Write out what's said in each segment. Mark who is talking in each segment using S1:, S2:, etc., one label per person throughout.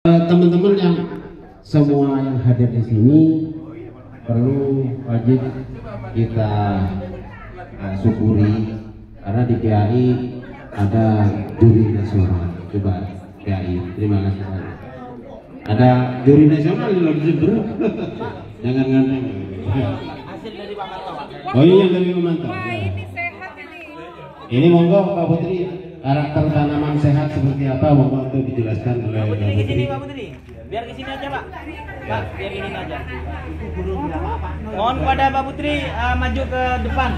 S1: Teman-teman yang semua yang hadir di sini perlu wajib kita syukuri karena di PAI ada juri nasional. Coba PAI, terima kasih. Ada juri nasional yang lebih berat. Jangan nganteng.
S2: Hasil dari Pak Manto.
S1: Oh iya, yang dari Pak Manto.
S3: Wah, ini sehat ini.
S1: Ini monggo Pak Putri, karakter tanaman sehat seperti apa monggo untuk dijelaskan oleh Pak
S2: Putri ke sini,
S1: Putri.
S2: Pak Putri. Biar ke sini aja, Pak. Pak, biar ini aja. Mohon kepada Pak Putri maju ke depan.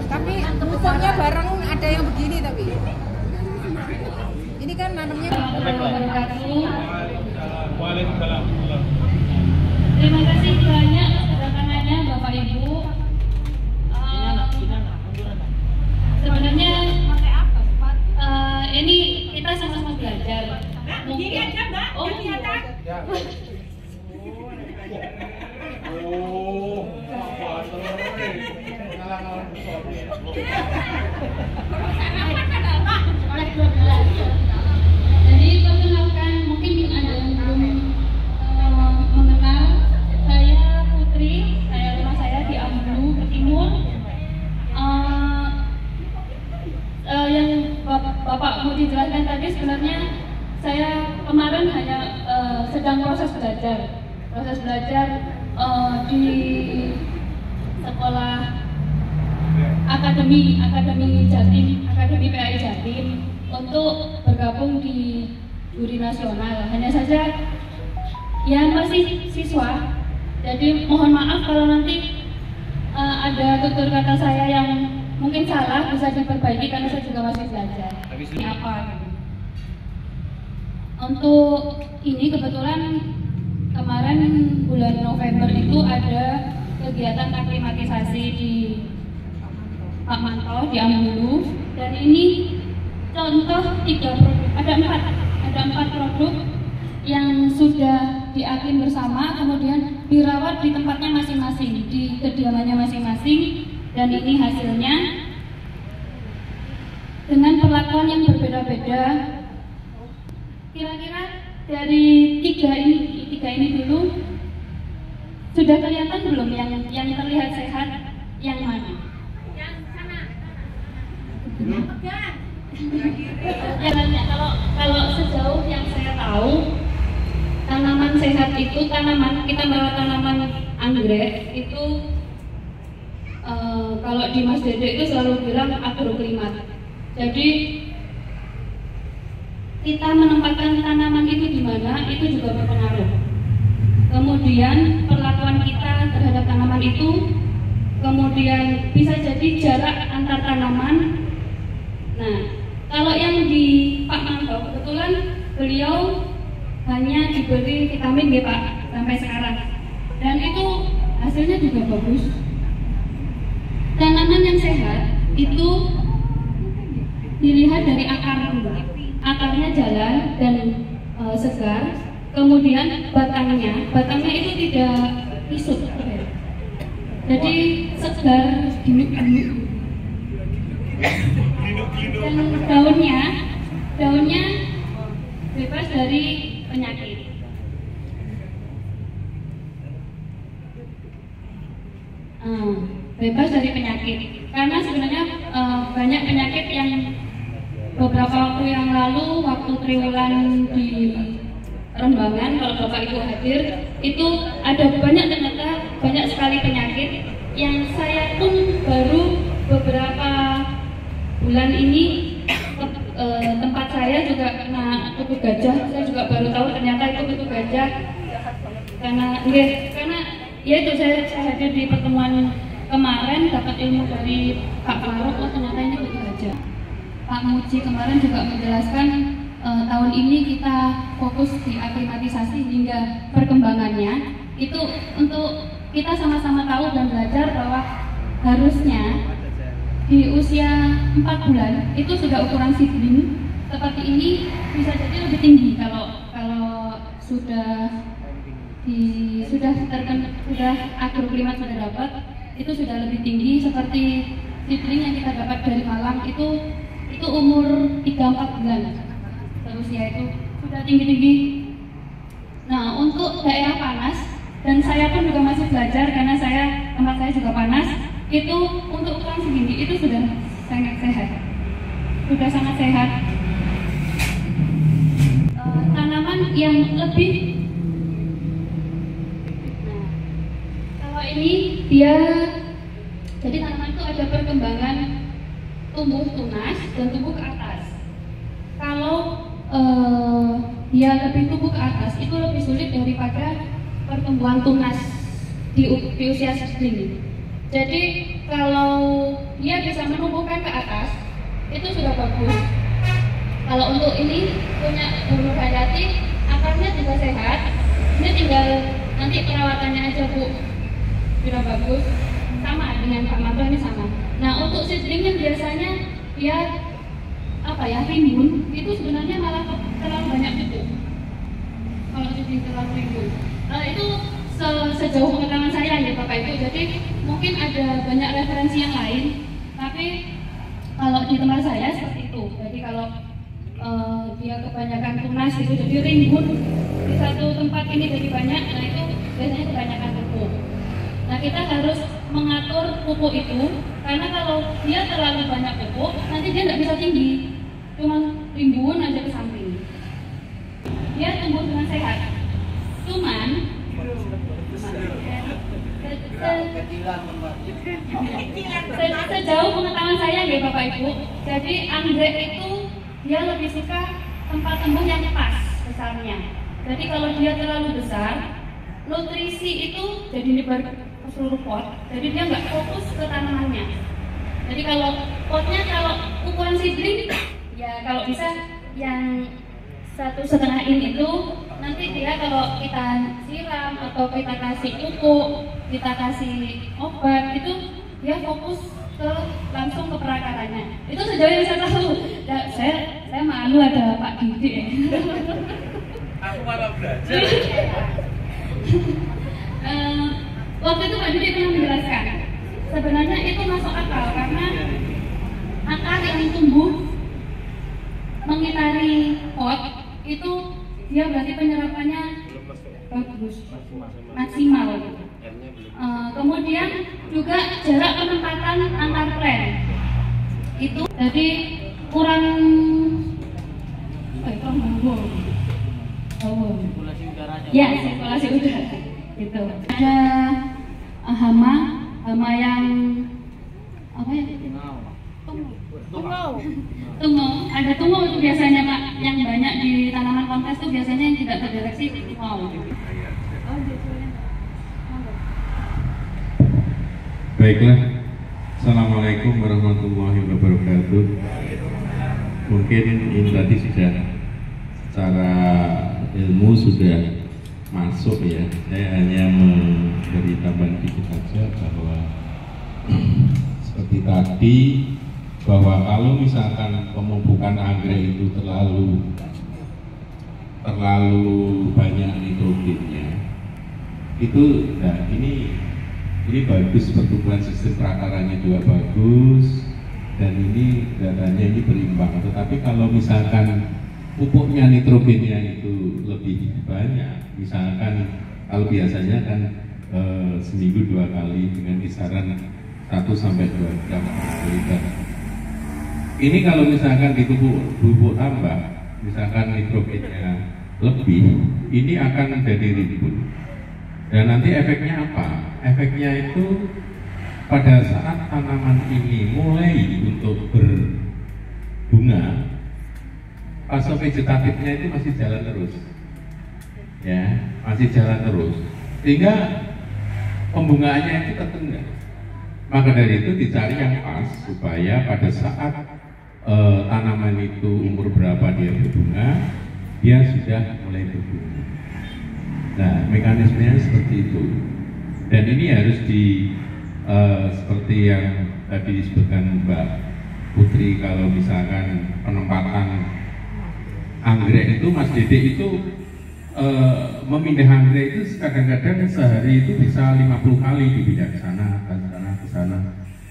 S3: Tapi pokoknya barang ada yang begini tapi. Ini kan nanamnya.
S4: Terima kasih banyak kedatangannya Bapak Ibu. Sebenarnya ini kita sama-sama belajar. Mungkin aja Mbak. Oh iya. Jadi perkenalkan, mungkin ada yang belum mengenal, saya Putri, rumah saya di Ambulu Timur. Yang Bapak mau dijelaskan tadi sebenarnya saya kemarin hanya sedang proses belajar di sekolah Akademi Jatim, Akademi PAI Jatim untuk bergabung di juri nasional. Hanya saja ya masih siswa, jadi mohon maaf kalau nanti ada tutur kata saya yang mungkin salah, bisa diperbaiki karena saya juga masih belajar. Ini apa? Untuk ini kebetulan kemarin bulan November itu ada kegiatan aklimatisasi di Pak Manto di Ambulu, dan ini contoh 3 produk, ada 4 produk yang sudah diaklim bersama, kemudian dirawat di tempatnya masing-masing, di kediamannya masing-masing, dan ini hasilnya dengan perlakuan yang berbeda-beda. Kira-kira dari tiga ini dulu sudah kelihatan belum yang terlihat sehat yang mana? Yang sana. Kalau sejauh yang saya tahu, tanaman sehat itu kita merawat tanaman anggrek itu kalau di Mas Dede itu selalu bilang agroklimat. Jadi kita menempatkan tanaman itu di mana itu juga berpengaruh. Kemudian perlakuan kita terhadap tanaman itu, kemudian bisa jadi jarak antar tanaman. Nah, kalau yang di Pak Manto kebetulan beliau hanya diberi vitamin ya Pak sampai sekarang, dan itu hasilnya juga bagus. Tanaman yang sehat itu dilihat dari akar dulu. Akarnya jalan dan segar, kemudian batangnya itu tidak kisut, jadi segar gini-gini. Dan daunnya bebas dari penyakit. Bebas dari penyakit, karena sebenarnya banyak penyakit yang beberapa waktu yang lalu, waktu triwulan di Rembangan, kalau Bapak Ibu hadir, itu ada ternyata banyak sekali penyakit yang saya pun baru beberapa bulan ini tempat saya juga kena kutu gajah. Saya juga baru tahu ternyata itu kutu gajah karena ya itu saya hadir di pertemuan kemarin, dapat ilmu dari Pak Faruk, oh ternyata ini kutu gajah. Pak Muji kemarin juga menjelaskan tahun ini kita fokus di aklimatisasi hingga perkembangannya. Itu untuk kita sama-sama tahu dan belajar bahwa harusnya di usia 4 bulan itu sudah ukuran seedling seperti ini, bisa jadi lebih tinggi kalau sudah agroklimat sudah dapat, itu sudah lebih tinggi seperti seedling yang kita dapat dari Malang itu umur 3-4 bulan. Terus ya itu sudah tinggi-tinggi. Nah, untuk daerah panas, dan saya pun juga masih belajar karena tempat saya juga panas, itu untuk ukuran segini itu sudah sangat sehat. Sudah sangat sehat. Tanaman yang lebih, nah, kalau ini dia, jadi tanaman itu ada perkembangan tumbuh tunas dan tumbuh ke atas. Kalau dia lebih tumbuh ke atas itu lebih sulit daripada pertumbuhan tunas di usia seedling. Jadi kalau dia bisa menumbuhkan ke atas itu sudah bagus. Kalau untuk ini punya bulu hayati, akarnya juga sehat. Ini tinggal nanti perawatannya aja Bu, sudah bagus. Sama dengan Pak Manto ini sama. Nah, untuk seedling yang biasanya dia rimbun, itu sebenarnya malah terlalu banyak pupuk. Kalau seedling terlalu rimbun, itu sejauh pengetahuan saya ya Bapak Ibu. Jadi mungkin ada banyak referensi yang lain, tapi kalau di tempat saya seperti itu. Jadi kalau dia kebanyakan tunas itu jadi rimbun di satu tempat ini jadi banyak, nah itu biasanya kebanyakan pupuk. Nah, kita harus mengatur pupuk itu, karena kalau dia terlalu banyak pupuk, nanti dia nggak bisa tinggi, cuma rimbun aja ke samping. Dia tumbuh dengan sehat, cuman sejauh pengetahuan saya ya Bapak Ibu, jadi anggrek itu dia lebih suka tempat tumbuh yang pas besarnya. Jadi kalau dia terlalu besar, nutrisi itu jadi nyebar ke seluruh pot, jadi dia nggak fokus ke tanamannya. Jadi kalau potnya, kalau ukuran seedling ya kalau bisa yang 1,5 in itu, nanti dia kalau kita siram atau kita kasih pupuk, kita kasih obat, itu dia fokus langsung ke perakarannya. Itu sejauh yang saya tahu. Saya malu ada Pak Didi ya.
S2: Aku malah belajar.
S4: Waktu itu Pak Didi pernah menjelaskan, sebenarnya itu masuk akal karena akar yang tumbuh mengitari pot itu dia berarti penyerapannya bagus, maksimal. Kemudian juga jarak penempatan antar plant itu jadi kurang
S2: Sirkulasi udaranya.
S4: ya, sirkulasi udara gitu. Ada hama yang apa ya? Tungau. Ada tungau itu biasanya Pak, yang banyak di tanaman kontes itu biasanya yang tidak terdeteksi tungau.
S1: Baiklah, Assalamualaikum warahmatullahi wabarakatuh. Mungkin ini tadi sudah secara ilmu sudah masuk ya. Saya hanya memberi tambahan dikit saja bahwa seperti tadi, bahwa kalau misalkan pemupukan anggrek itu terlalu banyak nitrogennya, itu nah ini bagus, pertumbuhan sistem perakarannya juga bagus, dan ini datanya ini berimbang. Tetapi kalau misalkan pupuknya nitrogennya itu lebih banyak, misalkan kalau biasanya kan seminggu 2 kali dengan kisaran 1 sampai 2 gram per liter. Ini kalau misalkan di pupuk tambah, misalkan nitrogennya lebih, ini akan menjadi rimbun. Dan nanti efeknya apa? Efeknya itu pada saat tanaman ini mulai untuk berbunga, fase vegetatifnya itu masih jalan terus, ya, masih jalan terus, sehingga pembungaannya itu tertunda. Maka dari itu dicari yang pas supaya pada saat tanaman itu umur berapa dia berbunga, dia sudah mulai berbunga. Nah, mekanismenya seperti itu. Dan ini harus seperti yang tadi disebutkan Mbak Putri, kalau misalkan penempatan anggrek itu, Mas Dede itu memindah anggrek itu kadang-kadang sehari itu bisa 50 kali dipindah ke sana, ke sana, ke sana.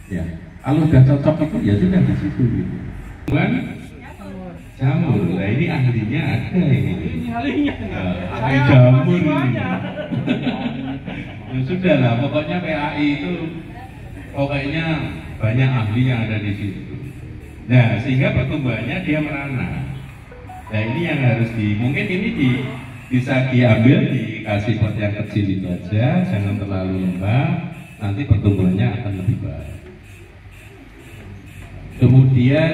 S1: Ya, Kalau udah cocok itu ya sudah di situ gitu. Bukan jamur. Nah ini ahlinya ada ini. Ahli jamur ini. Ya sudah lah, pokoknya PAI itu pokoknya banyak ahli yang ada di situ. Nah sehingga pertumbuhannya dia merana. Nah ini yang harus mungkin ini bisa diambil, dikasih pot yang kecil itu aja, jangan terlalu lembab, nanti pertumbuhannya akan lebih baik. Kemudian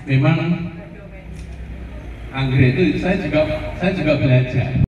S1: memang anggrek itu saya juga belajar.